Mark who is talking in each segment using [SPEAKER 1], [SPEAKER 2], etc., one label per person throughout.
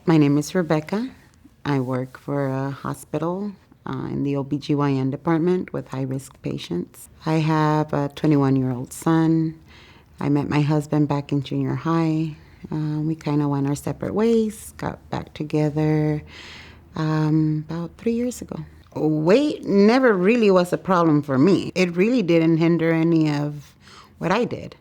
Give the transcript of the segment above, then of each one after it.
[SPEAKER 1] My name is Rebecca. I work for a hospital in the OBGYN department with high-risk patients. I have a 21-year-old son. I met my husband back in junior high. We kind of went our separate ways, got back together about 3 years ago. Weight never really was a problem for me. It really didn't hinder any of what I did.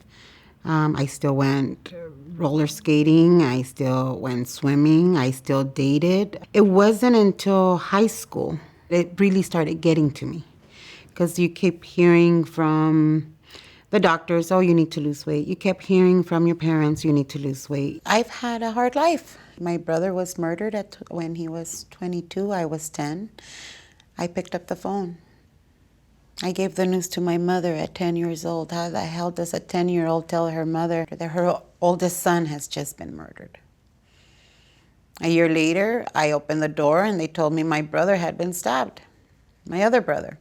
[SPEAKER 1] I still went roller skating. I still went swimming. I still dated. It wasn't until high school it really started getting to me, because you keep hearing from the doctors, oh, you need to lose weight. You kept hearing from your parents, you need to lose weight. I've had a hard life. My brother was murdered when he was 22. I was 10. I picked up the phone. I gave the news to my mother at 10 years old. How the hell does a 10-year-old tell her mother that her oldest son has just been murdered? A year later, I opened the door and they told me my brother had been stabbed. My other brother.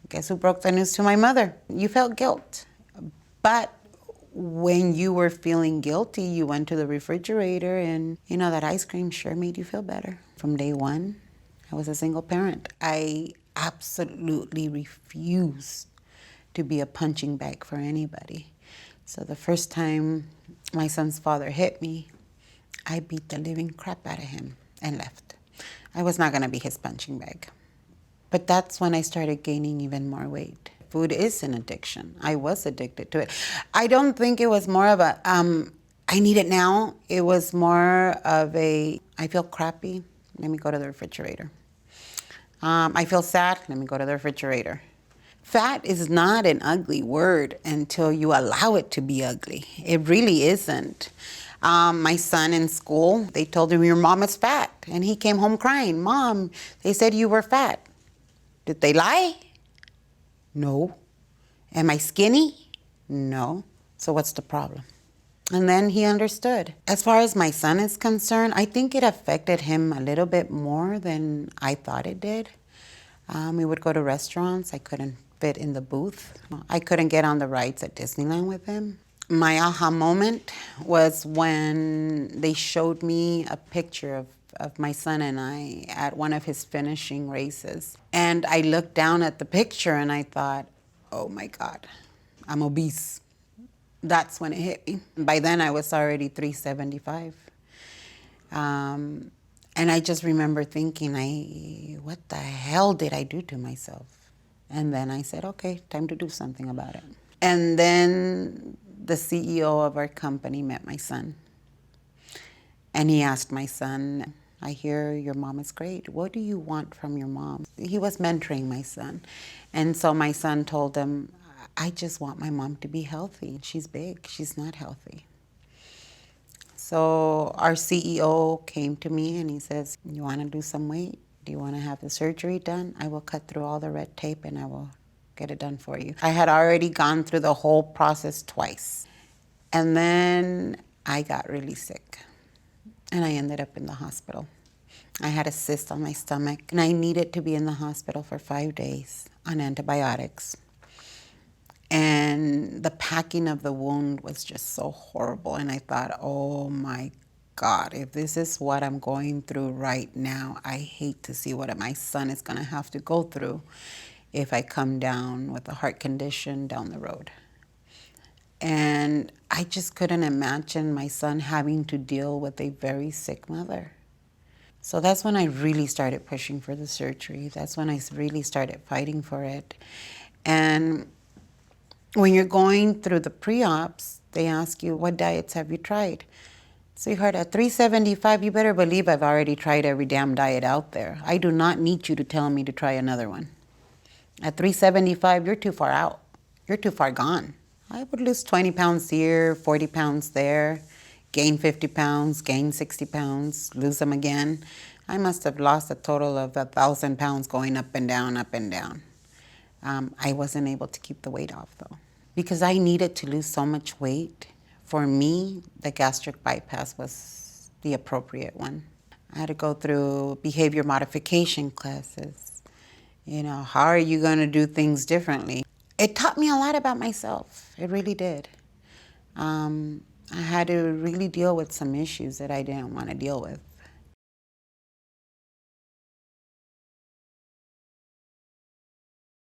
[SPEAKER 1] Guess who broke the news to my mother? You felt guilt. But when you were feeling guilty, you went to the refrigerator and, that ice cream sure made you feel better. From day one, I was a single parent. I absolutely refused to be a punching bag for anybody. So the first time my son's father hit me, I beat the living crap out of him and left. I was not going to be his punching bag. But that's when I started gaining even more weight. Food is an addiction. I was addicted to it. I don't think it was more of a, I need it now. It was more of a, I feel crappy, let me go to the refrigerator. I feel sad, let me go to the refrigerator. Fat is not an ugly word until you allow it to be ugly. It really isn't. My son in school, they told him, your mom is fat. And he came home crying, Mom, they said you were fat. Did they lie? No. Am I skinny? No. So what's the problem? And then he understood. As far as my son is concerned, I think it affected him a little bit more than I thought it did. We would go to restaurants. I couldn't fit in the booth. I couldn't get on the rides at Disneyland with him. My aha moment was when they showed me a picture of my son and I at one of his finishing races. And I looked down at the picture and I thought, oh my God, I'm obese. That's when it hit me. By then I was already 375. And I just remember thinking, what the hell did I do to myself? And then I said, okay, time to do something about it. And then the CEO of our company met my son. And he asked my son, I hear your mom is great. What do you want from your mom? He was mentoring my son. And so my son told him, I just want my mom to be healthy. She's big, she's not healthy. So our CEO came to me and he says, you want to lose some weight? Do you want to have the surgery done? I will cut through all the red tape and I will get it done for you. I had already gone through the whole process twice. And then I got really sick and I ended up in the hospital. I had a cyst on my stomach and I needed to be in the hospital for 5 days on antibiotics. And the packing of the wound was just so horrible. And I thought, oh my God, if this is what I'm going through right now, I hate to see what my son is going to have to go through if I come down with a heart condition down the road. And I just couldn't imagine my son having to deal with a very sick mother. So that's when I really started pushing for the surgery. That's when I really started fighting for it. And when you're going through the pre-ops, they ask you, what diets have you tried? Sweetheart, at 375, you better believe I've already tried every damn diet out there. I do not need you to tell me to try another one. At 375, you're too far out. You're too far gone. I would lose 20 pounds here, 40 pounds there, gain 50 pounds, gain 60 pounds, lose them again. I must have lost a total of 1,000 pounds going up and down, up and down. I wasn't able to keep the weight off though, because I needed to lose so much weight. For me, the gastric bypass was the appropriate one. I had to go through behavior modification classes. How are you going to do things differently? It taught me a lot about myself. It really did. I had to really deal with some issues that I didn't want to deal with.